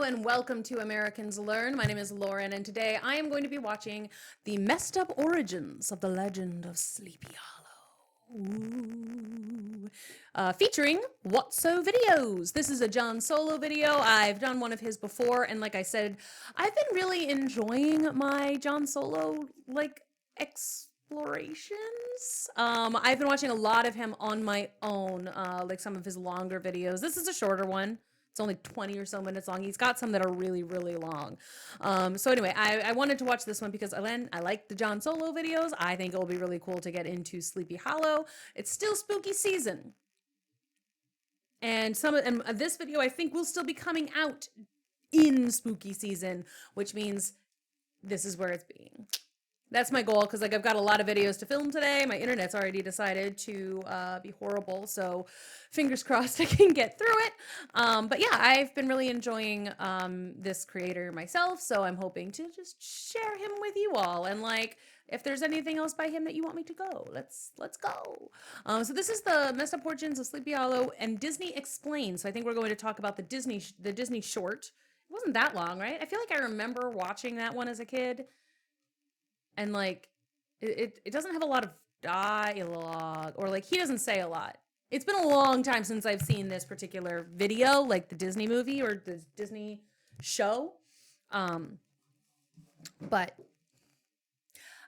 and welcome to Americans Learn. My name is Lauren, and today I am going to be watching the messed up origins of the legend of Sleepy Hollow. Ooh. Featuring Whatso Videos. This is a Jon Solo video. I've done one of his before, and like I said, I've been really enjoying my Jon Solo, explorations. I've been watching a lot of him on my own, like some of his longer videos. This is a shorter one. It's only 20 or so minutes long. He's got some that are really, really long. So anyway, I wanted to watch this one because I like the Jon Solo videos. I think it will be really cool to get into Sleepy Hollow. It's still spooky season. And this video I think will still be coming out in spooky season, which means this is where it's being. That's my goal, because I've got a lot of videos to film today. My internet's already decided to be horrible, so fingers crossed I can get through it. But yeah, I've been really enjoying this creator myself, so I'm hoping to just share him with you all. And if there's anything else by him that you want me to go, let's go. So this is the Messed Up Origins of Sleepy Hollow and Disney Explained. So I think we're going to talk about the Disney short. It wasn't that long, right? I feel like I remember watching that one as a kid. And it doesn't have a lot of dialogue, or he doesn't say a lot. It's been a long time since I've seen this particular video, like the Disney movie or the Disney show. So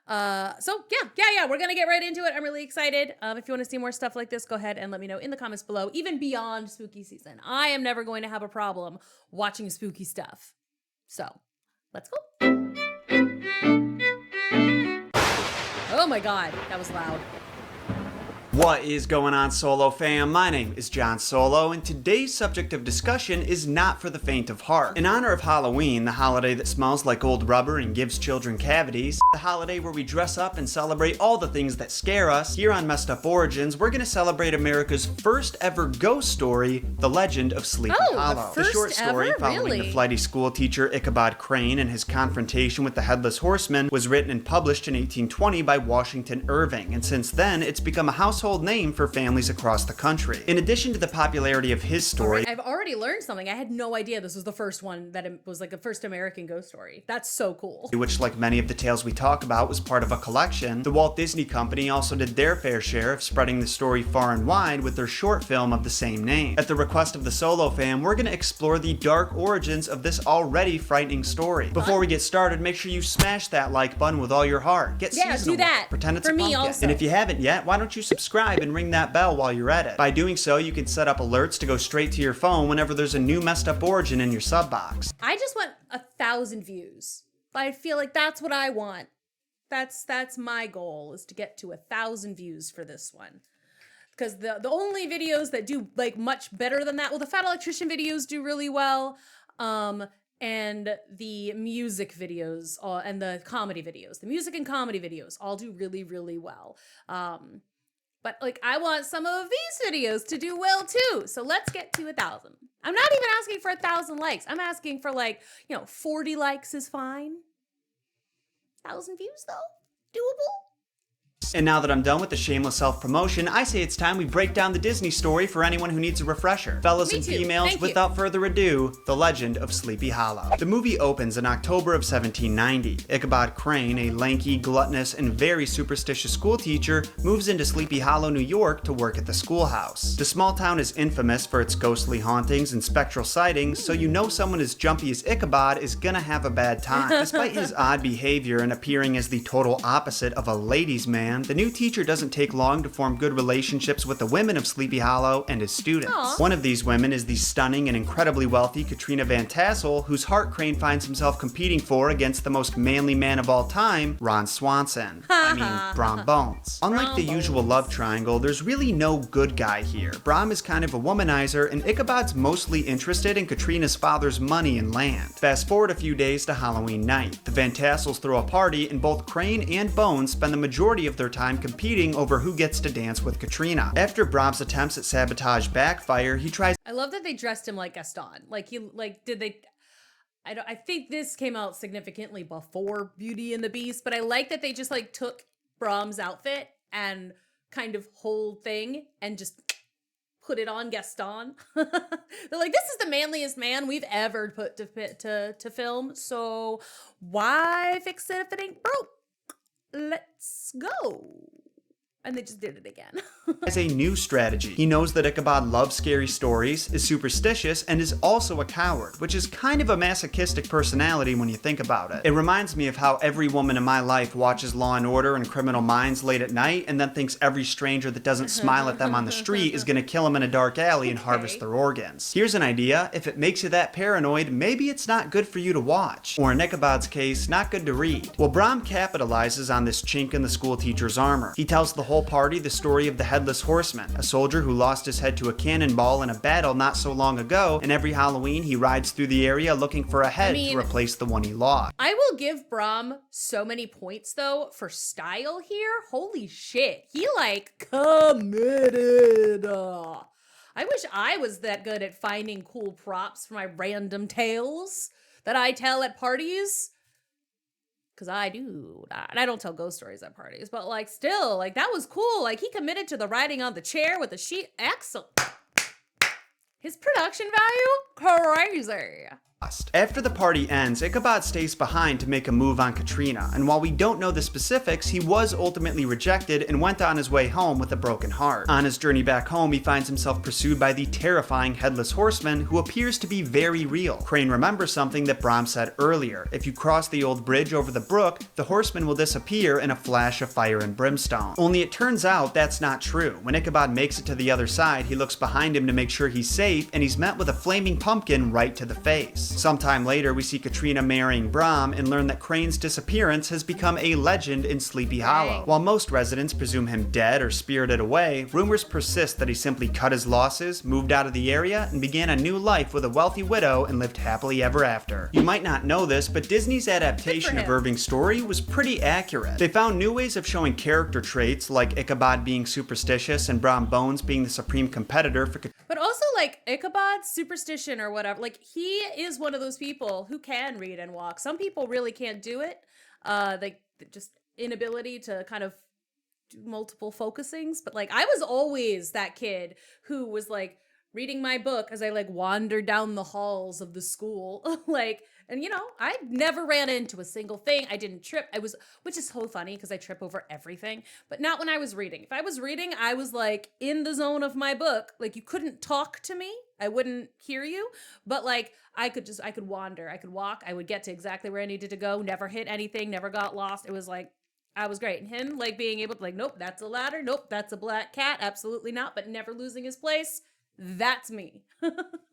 yeah, we're gonna get right into it. I'm really excited. If you want to see more stuff like this, go ahead and let me know in the comments below. Even beyond spooky season, I am never going to have a problem watching spooky stuff. So let's go. Oh my God, that was loud. What is going on, Solo fam? My name is Jon Solo, and today's subject of discussion is not for the faint of heart. In honor of Halloween, the holiday that smells like old rubber and gives children cavities, the holiday where we dress up and celebrate all the things that scare us, here on Messed Up Origins, we're going to celebrate America's first ever ghost story, The Legend of Sleepy Hollow. The short story following the flighty school teacher Ichabod Crane and his confrontation with the Headless Horseman was written and published in 1820 by Washington Irving, and since then, it's become a household name for families across the country. In addition to the popularity of his story, I've already learned something. I had no idea this was the first one that it was the first American ghost story. That's so cool. Which, like many of the tales we talk about, was part of a collection, the Walt Disney Company also did their fair share of spreading the story far and wide with their short film of the same name. At the request of the Solo fam, we're going to explore the dark origins of this already frightening story. Before we get started, make sure you smash that like button with all your heart. Get seasonal. Do that. Pretend it's for a me pumpkin. also. And if you haven't yet, why don't you subscribe and ring that bell while you're at it. By doing so, you can set up alerts to go straight to your phone whenever there's a new messed up origin in your sub box. I just want 1,000 views. I feel like that's what I want. That's my goal, is to get to 1,000 views for this one. Because the only videos that do much better than that, well, the Fat Electrician videos do really well. And the music videos and the comedy videos, the music and comedy videos all do really, really well. But I want some of these videos to do well too. So let's get to 1,000. I'm not even asking for 1,000 likes. I'm asking for 40 likes is fine. 1,000 views though, doable. And now that I'm done with the shameless self-promotion, I say it's time we break down the Disney story for anyone who needs a refresher. Fellas and females, without further ado, The Legend of Sleepy Hollow. The movie opens in October of 1790. Ichabod Crane, a lanky, gluttonous, and very superstitious schoolteacher, moves into Sleepy Hollow, New York to work at the schoolhouse. The small town is infamous for its ghostly hauntings and spectral sightings, so you know someone as jumpy as Ichabod is gonna have a bad time. Despite his odd behavior and appearing as the total opposite of a ladies' man, the new teacher doesn't take long to form good relationships with the women of Sleepy Hollow and his students. Aww. One of these women is the stunning and incredibly wealthy Katrina Van Tassel, whose heart Crane finds himself competing for against the most manly man of all time, Ron Swanson. Brom Bones. Unlike the usual love triangle, there's really no good guy here. Brom is kind of a womanizer, and Ichabod's mostly interested in Katrina's father's money and land. Fast forward a few days to Halloween night. The Van Tassels throw a party, and both Crane and Bones spend the majority of their time competing over who gets to dance with Katrina. After Brom's attempts at sabotage backfire, he tries. I love that they dressed him like Gaston. I think this came out significantly before Beauty and the Beast, but I like that they just took Brom's outfit and kind of whole thing and just put it on Gaston. They're like, this is the manliest man we've ever put to film, so why fix it if it ain't broke? Let's go. And they just did it again. As a new strategy, he knows that Ichabod loves scary stories, is superstitious, and is also a coward, which is kind of a masochistic personality when you think about it. It reminds me of how every woman in my life watches Law and Order and Criminal Minds late at night and then thinks every stranger that doesn't smile at them on the street is gonna kill them in a dark alley and harvest their organs. Here's an idea: if it makes you that paranoid, maybe it's not good for you to watch. Or in Ichabod's case, not good to read. Well, Brom capitalizes on this chink in the school teacher's armor. He tells the whole party the story of the Headless Horseman, a soldier who lost his head to a cannonball in a battle not so long ago, and every Halloween he rides through the area looking for a head to replace the one he lost. I will give Brom so many points though for style here. Holy shit, he like committed. I wish I was that good at finding cool props for my random tales that I tell at parties. Because I do that. And I don't tell ghost stories at parties, but like still, like that was cool. Like he committed to the riding on the chair with the sheet. Excellent. His production value, crazy. After the party ends, Ichabod stays behind to make a move on Katrina, and while we don't know the specifics, he was ultimately rejected and went on his way home with a broken heart. On his journey back home, he finds himself pursued by the terrifying Headless Horseman, who appears to be very real. Crane remembers something that Brom said earlier: if you cross the old bridge over the brook, the horseman will disappear in a flash of fire and brimstone. Only it turns out that's not true. When Ichabod makes it to the other side, he looks behind him to make sure he's safe, and he's met with a flaming pumpkin right to the face. Sometime later, we see Katrina marrying Brom and learn that Crane's disappearance has become a legend in Sleepy Hollow. While most residents presume him dead or spirited away, rumors persist that he simply cut his losses, moved out of the area, and began a new life with a wealthy widow and lived happily ever after. You might not know this, but Disney's adaptation of Irving's story was pretty accurate. They found new ways of showing character traits, like Ichabod being superstitious and Brom Bones being the supreme competitor for... But also, like, Ichabod's superstition or whatever, like, he is one of those people who can read and walk. Some people really can't do it. Like, just inability to kind of do multiple focusings. But, like, I was always that kid who was, like, reading my book as I, like, wandered down the halls of the school. Like, and, you know, I never ran into a single thing. I didn't trip. Which is so funny because I trip over everything, but not when I was reading. If I was reading, I was like in the zone of my book. Like you couldn't talk to me. I wouldn't hear you, but like I could wander, I could walk. I would get to exactly where I needed to go. Never hit anything, never got lost. It was like, I was great. And him like being able to like, nope, that's a ladder. Nope, that's a black cat. Absolutely not. But never losing his place. That's me.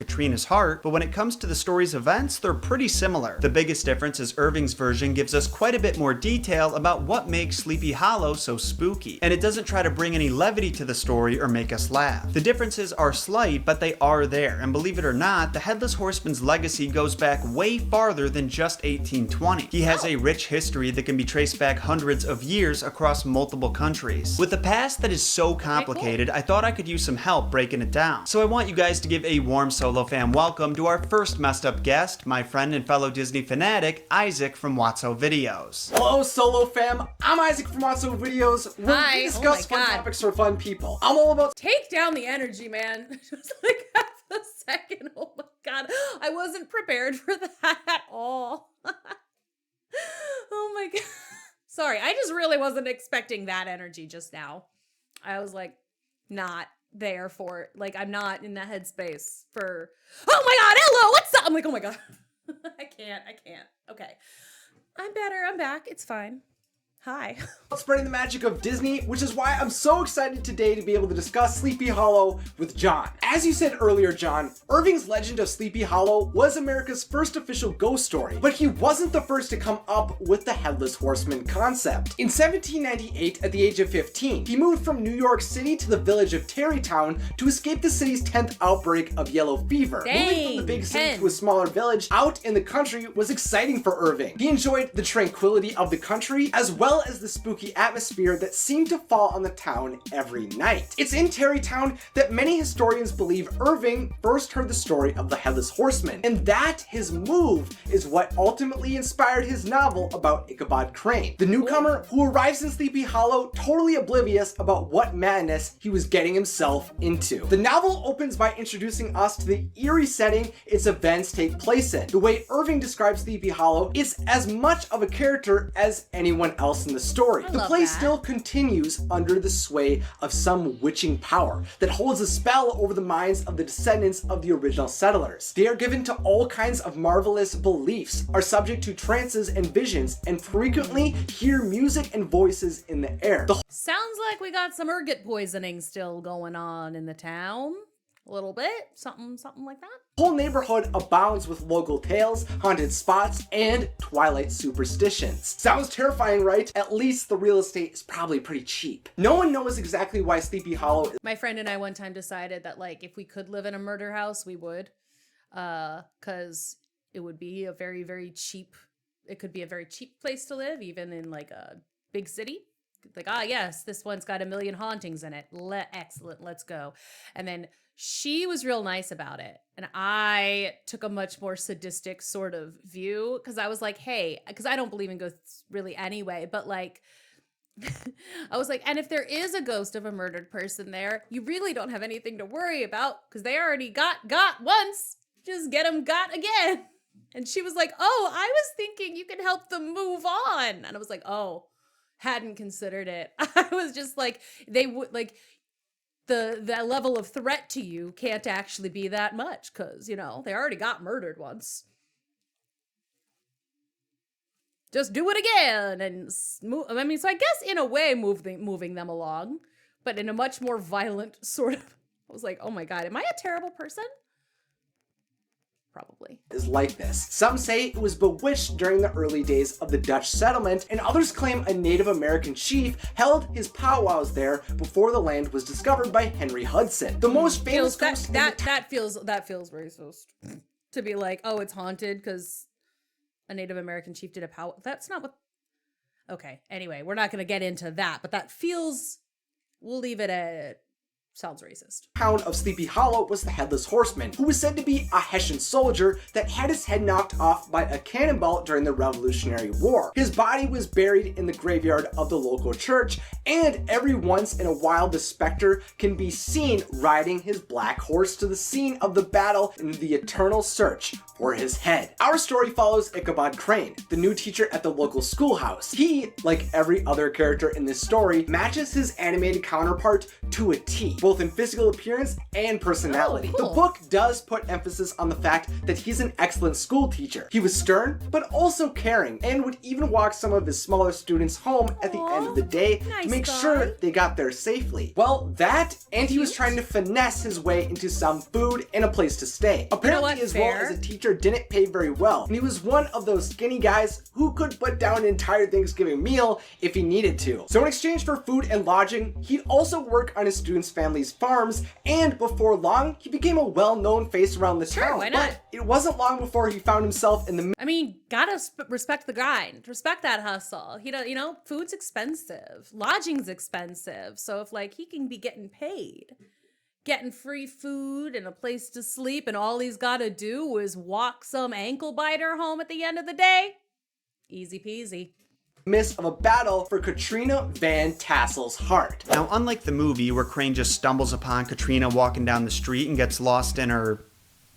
Katrina's heart, but when it comes to the story's events, they're pretty similar. The biggest difference is Irving's version gives us quite a bit more detail about what makes Sleepy Hollow so spooky, and it doesn't try to bring any levity to the story or make us laugh. The differences are slight, but they are there, and believe it or not, the Headless Horseman's legacy goes back way farther than just 1820. He has a rich history that can be traced back hundreds of years across multiple countries. With a past that is so complicated, I thought I could use some help breaking it down. So I want you guys to give a warm Solo fam welcome to our first messed up guest, my friend and fellow Disney fanatic, Isaac from Watso Videos. Hello Solo fam, I'm Isaac from Watso Videos, where we discuss fun topics for fun people. I'm all about... Take down the energy, man. Just like half a second. Oh my god. I wasn't prepared for that at all. Oh my god. Sorry, I just really wasn't expecting that energy just now. I was like, not there for it. Like, I'm not in that headspace for, oh my god, hello, what's up? I'm like, oh my god. I can't. Okay. I'm better. I'm back. It's fine. Hi. Spreading the magic of Disney, which is why I'm so excited today to be able to discuss Sleepy Hollow with John. As you said earlier, John, Irving's Legend of Sleepy Hollow was America's first official ghost story, but he wasn't the first to come up with the Headless Horseman concept. In 1798, at the age of 15, he moved from New York City to the village of Tarrytown to escape the city's 10th outbreak of yellow fever. Moving from the big city to a smaller village out in the country was exciting for Irving. He enjoyed the tranquility of the country as well well as the spooky atmosphere that seemed to fall on the town every night. It's in Tarrytown that many historians believe Irving first heard the story of the Headless Horseman, and that his move is what ultimately inspired his novel about Ichabod Crane, the newcomer who arrives in Sleepy Hollow totally oblivious about what madness he was getting himself into. The novel opens by introducing us to the eerie setting its events take place in. The way Irving describes Sleepy Hollow is as much of a character as anyone else in the story. The place still continues under the sway of some witching power that holds a spell over the minds of the descendants of the original settlers. They are given to all kinds of marvelous beliefs, are subject to trances and visions, and frequently hear music and voices in the air. Sounds like we got some ergot poisoning still going on in the town. A little bit, something like that. The whole neighborhood abounds with local tales, haunted spots, and Twilight superstitions. Sounds terrifying, right? At least the real estate is probably pretty cheap. No one knows exactly why Sleepy Hollow is. My friend and I one time decided that, like, if we could live in a murder house, we would. Because it would be a very, very cheap, it could be a very cheap place to live, even in, like, a big city. Like, yes, this one's got 1 million hauntings in it. Excellent, let's go. And then she was real nice about it. And I took a much more sadistic sort of view because I was like, hey, because I don't believe in ghosts really anyway, but like, I was like, and if there is a ghost of a murdered person there, you really don't have anything to worry about because they already got once. Just get them got again. And she was like, oh, I was thinking you can help them move on. And I was like, oh, hadn't considered it. I was just like, they would like, the level of threat to you can't actually be that much because, you know, they already got murdered once. Just do it again and move. I mean, so I guess in a way moving them along, but in a much more violent sort of, I was like, oh my God, am I a terrible person? Probably. Is like this. Some say it was bewitched during the early days of the Dutch settlement, and others claim a Native American chief held his powwows there before the land was discovered by Henry Hudson. The most famous ghost that feels racist. To be like, oh, it's haunted because a Native American chief did a powwow. That's not what. Okay. Anyway, we're not going to get into that, but that feels. We'll leave it at. Sounds racist. Town of Sleepy Hollow was the Headless Horseman, who was said to be a Hessian soldier that had his head knocked off by a cannonball during the Revolutionary War. His body was buried in the graveyard of the local church, and every once in a while the specter can be seen riding his black horse to the scene of the battle in the eternal search for his head. Our story follows Ichabod Crane, the new teacher at the local schoolhouse. He, like every other character in this story, matches his animated counterpart to a T, both in physical appearance and personality. Oh, cool. The book does put emphasis on the fact that he's an excellent school teacher. He was stern, but also caring, and would even walk some of his smaller students home at the end of the day to make sure they got there safely. Well, that, and he was trying to finesse his way into some food and a place to stay. Apparently, as well as a teacher, didn't pay very well, and he was one of those skinny guys who could put down an entire Thanksgiving meal if he needed to. So in exchange for food and lodging, he'd also work on his students' family's farms, and before long, he became a well-known face around the town. Why not? But it wasn't long before he found himself in the I mean, gotta respect the grind, respect that hustle. You know, food's expensive, lodging's expensive. So if like he can be getting paid, getting free food and a place to sleep, and all he's gotta do is walk some ankle biter home at the end of the day, easy peasy. midst of a battle for Katrina Van Tassel's heart. Now, unlike the movie where Crane just stumbles upon Katrina walking down the street and gets lost in her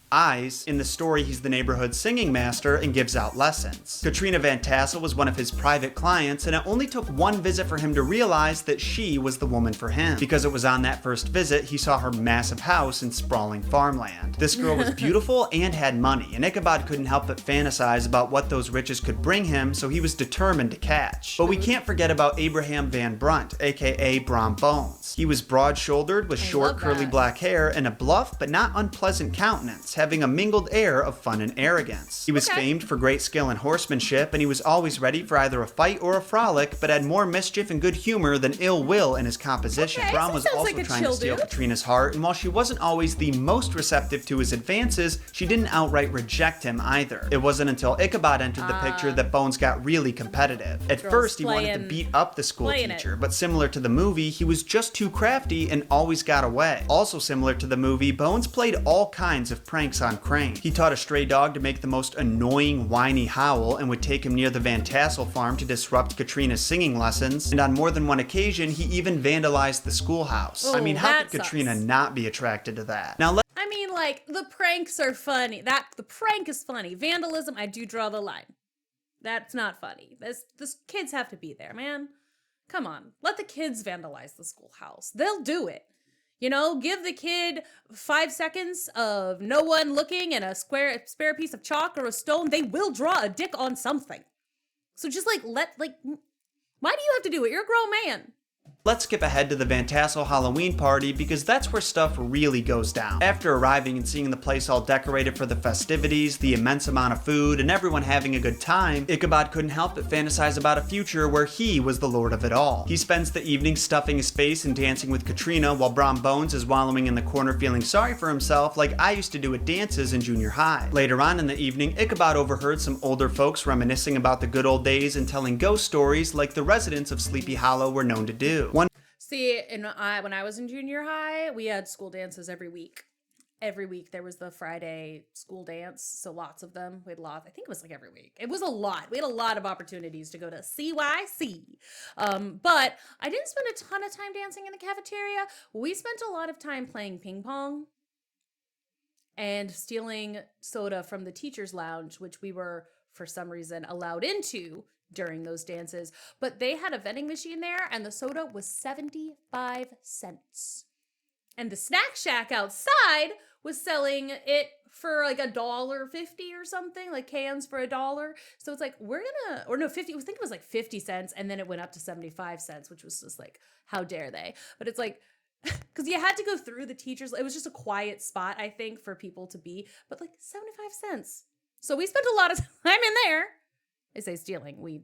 eyes, in the story he's the neighborhood singing master and gives out lessons. Katrina Van Tassel was one of his private clients, and it only took one visit for him to realize that she was the woman for him, because it was on that first visit he saw her massive house and sprawling farmland. This girl was beautiful and had money, and Ichabod couldn't help but fantasize about what those riches could bring him, so he was determined to catch. But we can't forget about Abraham Van Brunt, aka Brom Bones. He was broad-shouldered with short curly black hair and a bluff but not unpleasant countenance, having a mingled air of fun and arrogance. He was famed for great skill in horsemanship, and he was always ready for either a fight or a frolic, but had more mischief and good humor than ill will in his composition. Braun was also trying to steal Katrina's heart, and while she wasn't always the most receptive to his advances, she didn't outright reject him either. It wasn't until Ichabod entered the picture that Bones got really competitive. At first, he wanted to beat up the school teacher, but similar to the movie, he was just too crafty and always got away. Also similar to the movie, Bones played all kinds of pranks on Crane. He taught a stray dog to make the most annoying, whiny howl and would take him near the Van Tassel farm to disrupt Katrina's singing lessons, and on more than one occasion, he even vandalized the schoolhouse. I mean, how could Katrina not be attracted to that? Now, I mean, like, the pranks are funny. The prank is funny. Vandalism, I do draw the line. That's not funny. This kids have to be there, man. Come on. Let the kids vandalize the schoolhouse. They'll do it. You know, give the kid 5 seconds of no one looking and a spare piece of chalk or a stone. They will draw a dick on something. So just, why do you have to do it? You're a grown man. Let's skip ahead to the Van Tassel Halloween party because that's where stuff really goes down. After arriving and seeing the place all decorated for the festivities, the immense amount of food, and everyone having a good time, Ichabod couldn't help but fantasize about a future where he was the lord of it all. He spends the evening stuffing his face and dancing with Katrina while Brom Bones is wallowing in the corner feeling sorry for himself like I used to do at dances in junior high. Later on in the evening, Ichabod overheard some older folks reminiscing about the good old days and telling ghost stories like the residents of Sleepy Hollow were known to do. See, when I was in junior high, we had school dances every week. Every week there was the Friday school dance, so lots of them. We had lots. I think it was like every week. It was a lot. We had a lot of opportunities to go to CYC. But I didn't spend a ton of time dancing in the cafeteria. We spent a lot of time playing ping pong and stealing soda from the teacher's lounge, which we were, for some reason, allowed into during those dances. But they had a vending machine there, and the soda was 75 cents. And the snack shack outside was selling it for like $1.50 or something, like cans for $1. So it's like, 50, I think it was like 50 cents, and then it went up to 75 cents, which was just like, how dare they? But it's like, because you had to go through the teachers, it was just a quiet spot, I think, for people to be, but like 75 cents. So we spent a lot of time in there. I say stealing, we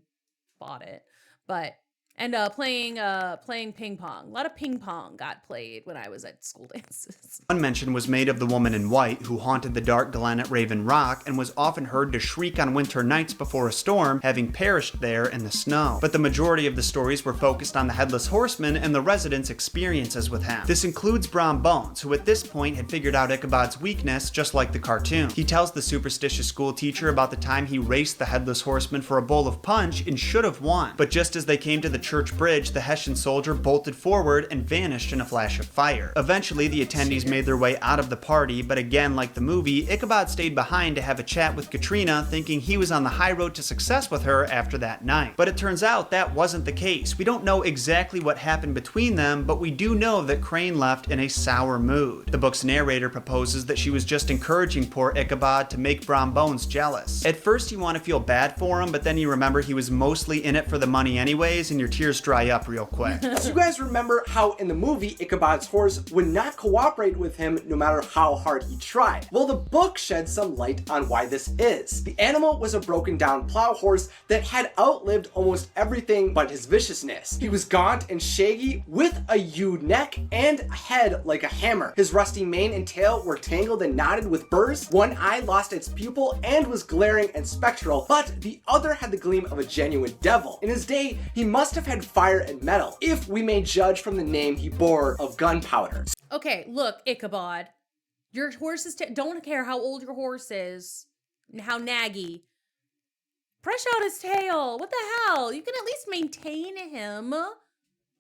bought it, but playing ping pong. A lot of ping pong got played when I was at school dances. One mention was made of the woman in white who haunted the dark glen at Raven Rock and was often heard to shriek on winter nights before a storm, having perished there in the snow. But the majority of the stories were focused on the Headless Horseman and the residents' experiences with him. This includes Brom Bones, who at this point had figured out Ichabod's weakness, just like the cartoon. He tells the superstitious school teacher about the time he raced the Headless Horseman for a bowl of punch and should have won. But just as they came to the church bridge, the Hessian soldier bolted forward and vanished in a flash of fire. Eventually, the attendees made their way out of the party, but again, like the movie, Ichabod stayed behind to have a chat with Katrina, thinking he was on the high road to success with her after that night. But it turns out that wasn't the case. We don't know exactly what happened between them, but we do know that Crane left in a sour mood. The book's narrator proposes that she was just encouraging poor Ichabod to make Brom Bones jealous. At first, you want to feel bad for him, but then you remember he was mostly in it for the money anyways, and your tears dry up real quick. So you guys remember how in the movie Ichabod's horse would not cooperate with him no matter how hard he tried? Well, the book sheds some light on why this is. The animal was a broken down plow horse that had outlived almost everything but his viciousness. He was gaunt and shaggy with a ewe neck and a head like a hammer. His rusty mane and tail were tangled and knotted with burrs. One eye lost its pupil and was glaring and spectral, but the other had the gleam of a genuine devil. In his day, he must have had fire and metal, if we may judge from the name he bore of gunpowder. Okay, look, Ichabod. Your horse is... don't care how old your horse is, and how naggy. Brush out his tail. What the hell? You can at least maintain him.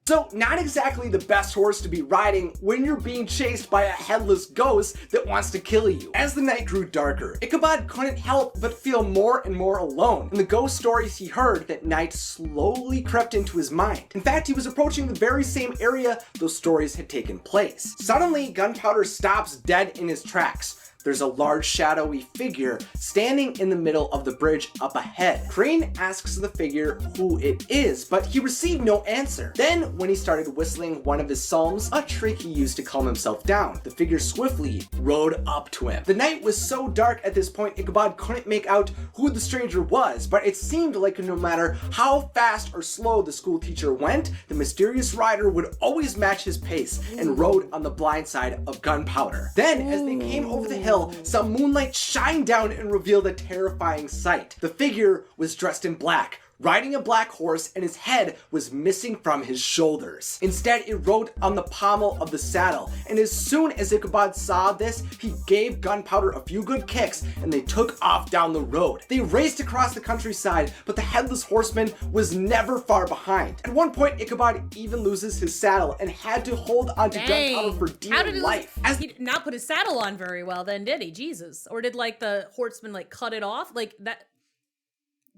So, not exactly the best horse to be riding when you're being chased by a headless ghost that wants to kill you. As the night grew darker, Ichabod couldn't help but feel more and more alone. In the ghost stories he heard, that night slowly crept into his mind. In fact, he was approaching the very same area those stories had taken place. Suddenly, Gunpowder stops dead in his tracks. there's a large shadowy figure standing in the middle of the bridge up ahead. Crane asks the figure who it is, but he received no answer. Then, when he started whistling one of his psalms, a trick he used to calm himself down, the figure swiftly rode up to him. The night was so dark at this point, Ichabod couldn't make out who the stranger was, but it seemed like no matter how fast or slow the school teacher went, the mysterious rider would always match his pace and rode on the blind side of Gunpowder. Then, as they came over the hill, some moonlight shined down and revealed a terrifying sight. The figure was dressed in black, riding a black horse, and his head was missing from his shoulders. Instead, it rode on the pommel of the saddle, and as soon as Ichabod saw this, he gave Gunpowder a few good kicks, and they took off down the road. They raced across the countryside, but the Headless Horseman was never far behind. At one point, Ichabod even loses his saddle and had to hold onto Gunpowder for dear life. He did not put his saddle on very well then, did he? Jesus. Or did, like, the horseman, like, cut it off? Like, that...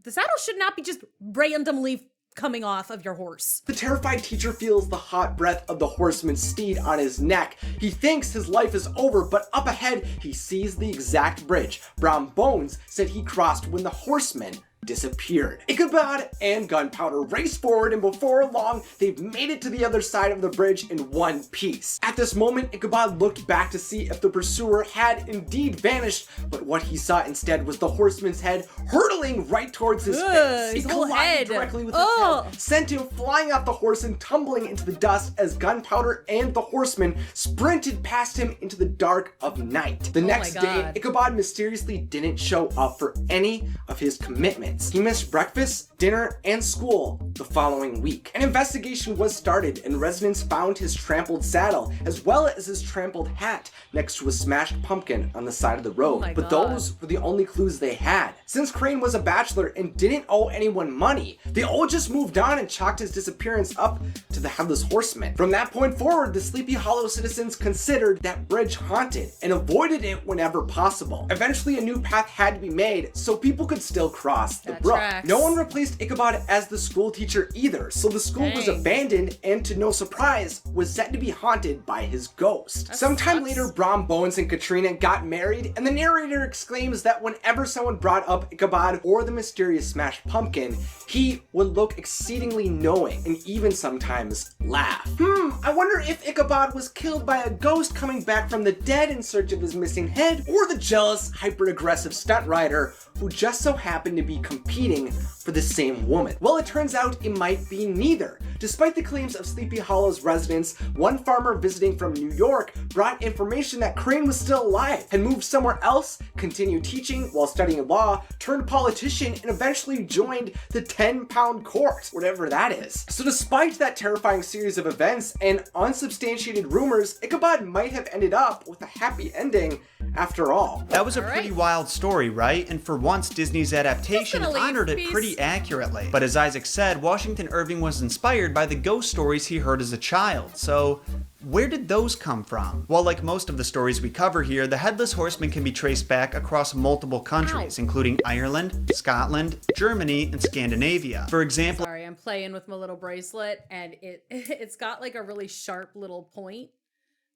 The saddle should not be just randomly coming off of your horse. The terrified teacher feels the hot breath of the horseman's steed on his neck. He thinks his life is over, but up ahead, he sees the exact bridge Brown Bones said he crossed when the horseman disappeared. Ichabod and Gunpowder race forward, and before long, they've made it to the other side of the bridge in one piece. At this moment, Ichabod looked back to see if the pursuer had indeed vanished, but what he saw instead was the horseman's head hurtling right towards his face. It collided directly with his head, sent him flying off the horse and tumbling into the dust as Gunpowder and the horseman sprinted past him into the dark of night. The next day, Ichabod mysteriously didn't show up for any of his commitments. He missed breakfast, dinner, and school the following week. An investigation was started, and residents found his trampled saddle, as well as his trampled hat, next to a smashed pumpkin on the side of the road. But those were the only clues they had. Since Crane was a bachelor and didn't owe anyone money, they all just moved on and chalked his disappearance up to the Headless Horseman. From that point forward, the Sleepy Hollow citizens considered that bridge haunted and avoided it whenever possible. Eventually, a new path had to be made so people could still cross the brook. No one replaced Ichabod as the school teacher either, so the school was abandoned and, to no surprise, was said to be haunted by his ghost. Sometime later, Brown Bones and Katrina got married, and the narrator exclaims that whenever someone brought up Ichabod or the mysterious smashed pumpkin, he would look exceedingly knowing and even sometimes laugh. I wonder if Ichabod was killed by a ghost coming back from the dead in search of his missing head, or the jealous, hyper-aggressive stunt rider who just so happened to be competing for the same woman. Well, it turns out it might be neither. Despite the claims of Sleepy Hollow's residents, one farmer visiting from New York brought information that Crane was still alive, had moved somewhere else, continued teaching while studying law, turned politician, and eventually joined the 10-pound court, whatever that is. So despite that terrifying series of events and unsubstantiated rumors, Ichabod might have ended up with a happy ending after all. That was a pretty wild story, right? And for once, Disney's adaptation honored it pretty accurately. But as Isaac said, Washington Irving was inspired by the ghost stories he heard as a child, so where did those come from? Well, like most of the stories we cover here, the Headless Horseman can be traced back across multiple countries, including Ireland, Scotland, Germany, and Scandinavia. For example... Sorry, I'm playing with my little bracelet, and it's got like a really sharp little point.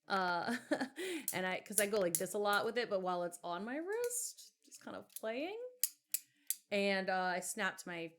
And because I go like this a lot with it, but while it's on my wrist, just kind of playing. And I snapped my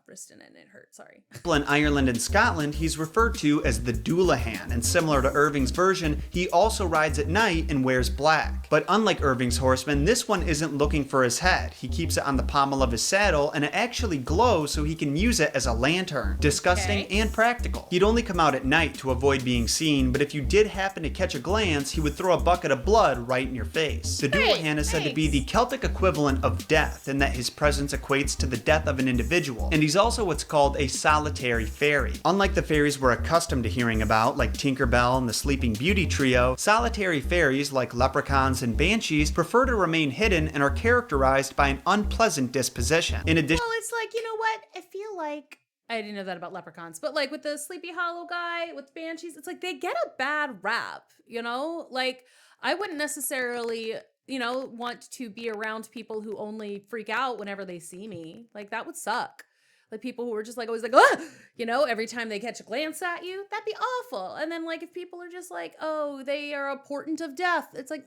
wrist in it and it hurt, sorry. In Ireland and Scotland, he's referred to as the Doulahan, and similar to Irving's version, he also rides at night and wears black. But unlike Irving's horseman, this one isn't looking for his head. He keeps it on the pommel of his saddle, and it actually glows so he can use it as a lantern. Disgusting and practical. He'd only come out at night to avoid being seen, but if you did happen to catch a glance, he would throw a bucket of blood right in your face. The Doulahan is said to be the Celtic equivalent of death, in that his presence equates to the death of an individual, and he's also what's called a solitary fairy. Unlike the fairies we're accustomed to hearing about, like Tinkerbell and the Sleeping Beauty trio, solitary fairies, like leprechauns and banshees, prefer to remain hidden and are characterized by an unpleasant disposition. In addition, well, it's like, you know what? I feel like I didn't know that about leprechauns, but like with the Sleepy Hollow guy, with banshees, it's like they get a bad rap, you know? Like, I wouldn't necessarily, you know, want to be around people who only freak out whenever they see me. Like, that would suck. Like, people who are just like always like, ah! You know, every time they catch a glance at you, that'd be awful. And then like if people are just like, oh, they are a portent of death, it's like,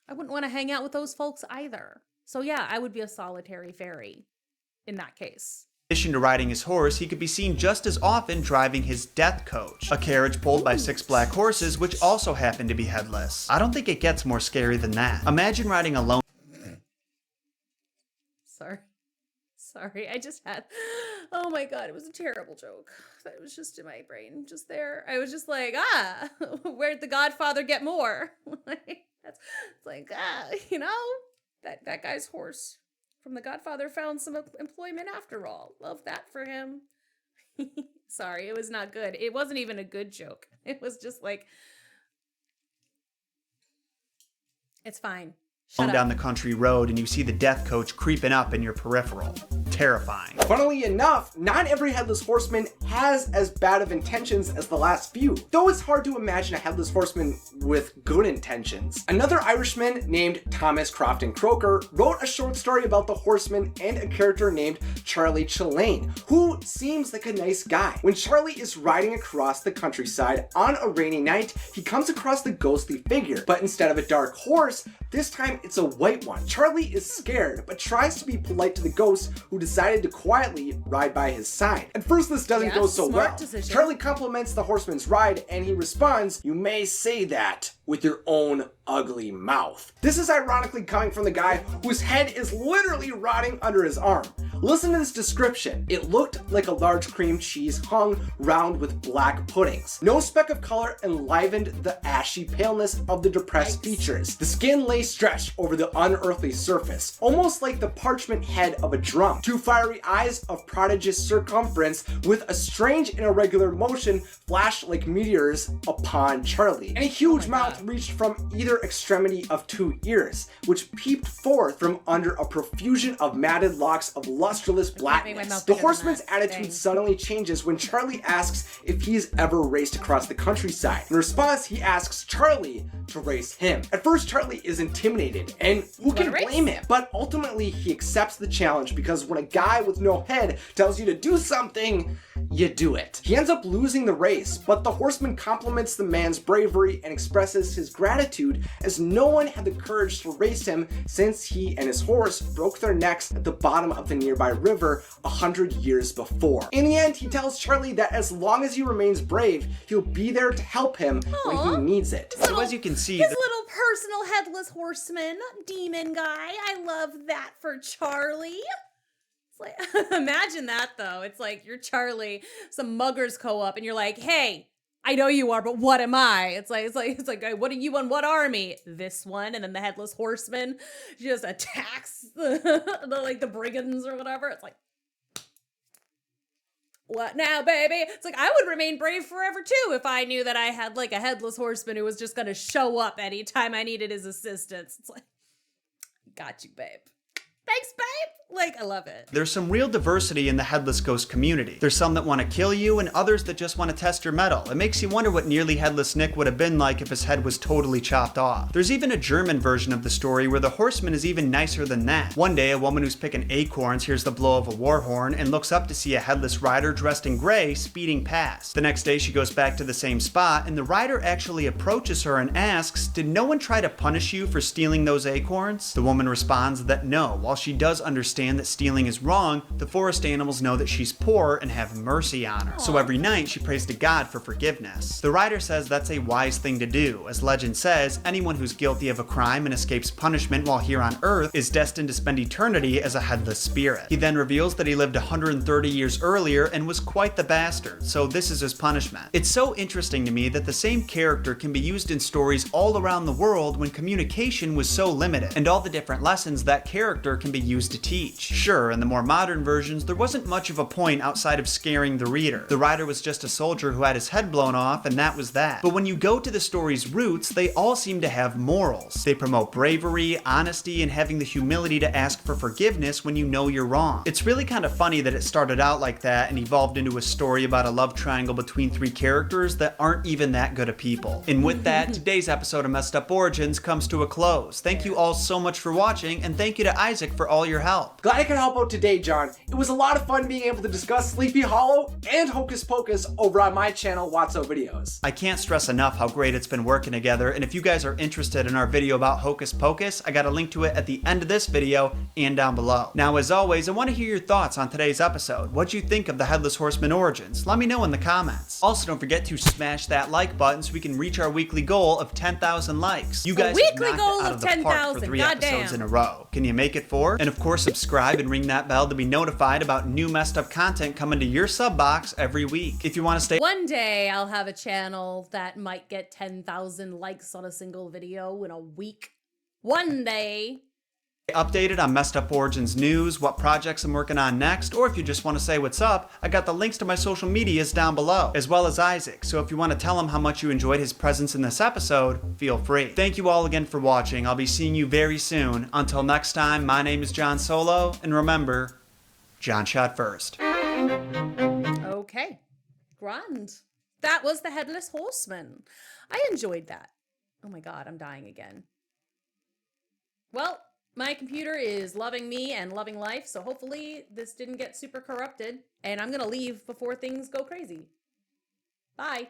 I wouldn't want to hang out with those folks either. So yeah, I would be a solitary fairy in that case. In addition to riding his horse, he could be seen just as often driving his death coach, a carriage pulled by 6 black horses which also happen to be headless. I don't think it gets more scary than that. Imagine riding alone. Sorry, I just had, oh my god, it was a terrible joke. It was just in my brain, just there. I was just like, where'd the Godfather get more? It's like, that guy's horse from the Godfather found some employment after all. Love that for him. Sorry, it was not good. It wasn't even a good joke. It was just like, it's fine. Down the country road and you see the death coach creeping up in your peripheral. Terrifying. Funnily enough, not every Headless Horseman has as bad of intentions as the last few, though it's hard to imagine a Headless Horseman with good intentions. Another Irishman named Thomas Crofton Croker wrote a short story about the Horseman and a character named Charlie Chillane, who seems like a nice guy. When Charlie is riding across the countryside on a rainy night, he comes across the ghostly figure, but instead of a dark horse, this time it's a white one. Charlie is scared, but tries to be polite to the ghost, who decided to quietly ride by his side. At first, this doesn't go so well. Decision. Charlie compliments the horseman's ride, and he responds, "You may say that with your own ugly mouth." This is ironically coming from the guy whose head is literally rotting under his arm. Listen to this description. It looked like a large cream cheese hung round with black puddings. No speck of color enlivened the ashy paleness of the depressed features. The skin lay stretched over the unearthly surface, almost like the parchment head of a drum. 2 fiery eyes of prodigious circumference with a strange and irregular motion flashed like meteors upon Charlie. And a huge mouth reached from either extremity of 2 ears, which peeped forth from under a profusion of matted locks of lustreless blackness. The horseman's attitude suddenly changes when Charlie asks if he's ever raced across the countryside. In response, he asks Charlie to race him. At first, Charlie is intimidated, and who can blame him? But ultimately, he accepts the challenge because when a guy with no head tells you to do something, you do it. He ends up losing the race, but the horseman compliments the man's bravery and expresses his gratitude as no one had the courage to race him since he and his horse broke their necks at the bottom of the nearby river 100 years before. In the end, he tells Charlie that as long as he remains brave, he'll be there to help him when he needs it. So as you can see, his little personal headless horseman, demon guy. I love that for Charlie. It's like, imagine that though. It's like you're Charlie, some muggers co-op, and you're like, hey, I know you are, but what am I? It's like, what are you on what army? This one, and then the headless horseman just attacks the brigands or whatever. It's like, what now, baby? It's like, I would remain brave forever too if I knew that I had like a headless horseman who was just gonna show up anytime I needed his assistance. It's like, got you, babe. Thanks, babe. Like, I love it. There's some real diversity in the headless ghost community. There's some that want to kill you and others that just want to test your mettle. It makes you wonder what nearly headless Nick would have been like if his head was totally chopped off. There's even a German version of the story where the horseman is even nicer than that. One day, a woman who's picking acorns hears the blow of a war horn and looks up to see a headless rider dressed in gray speeding past. The next day, she goes back to the same spot and the rider actually approaches her and asks, "Did no one try to punish you for stealing those acorns?" The woman responds that no. While she does understand that stealing is wrong, the forest animals know that she's poor and have mercy on her. Aww. So every night she prays to God for forgiveness. The writer says that's a wise thing to do. As legend says, anyone who's guilty of a crime and escapes punishment while here on Earth is destined to spend eternity as a headless spirit. He then reveals that he lived 130 years earlier and was quite the bastard, so this is his punishment. It's so interesting to me that the same character can be used in stories all around the world when communication was so limited, and all the different lessons that character can be used to teach. Sure, in the more modern versions, there wasn't much of a point outside of scaring the reader. The rider was just a soldier who had his head blown off, and that was that. But when you go to the story's roots, they all seem to have morals. They promote bravery, honesty, and having the humility to ask for forgiveness when you know you're wrong. It's really kind of funny that it started out like that and evolved into a story about a love triangle between 3 characters that aren't even that good of people. And with that, today's episode of Messed Up Origins comes to a close. Thank you all so much for watching, and thank you to Isaac for all your help. Glad I could help out today, John. It was a lot of fun being able to discuss Sleepy Hollow and Hocus Pocus over on my channel, Watso Videos. I can't stress enough how great it's been working together, and if you guys are interested in our video about Hocus Pocus, I got a link to it at the end of this video and down below. Now, as always, I want to hear your thoughts on today's episode. What'd you think of the Headless Horseman origins? Let me know in the comments. Also, don't forget to smash that like button so we can reach our weekly goal of 10,000 likes. You guys have knocked it out of the park for 3 episodes in a row. Can you make it 4? And of course, subscribe and ring that bell to be notified about new messed up content coming to your sub box every week. If you want to stay one day, I'll have a channel that might get 10,000 likes on a single video in a week. One day. Updated on Messed Up Origins news, what projects I'm working on next, or if you just want to say what's up, I got the links to my social medias down below, as well as Isaac, so if you want to tell him how much you enjoyed his presence in this episode, feel free. Thank you all again for watching. I'll be seeing you very soon. Until next time, my name is Jon Solo, and remember, John shot first. Okay. Grand. That was the Headless Horseman. I enjoyed that. Oh my god, I'm dying again. Well, my computer is loving me and loving life, so hopefully this didn't get super corrupted. And I'm gonna leave before things go crazy. Bye.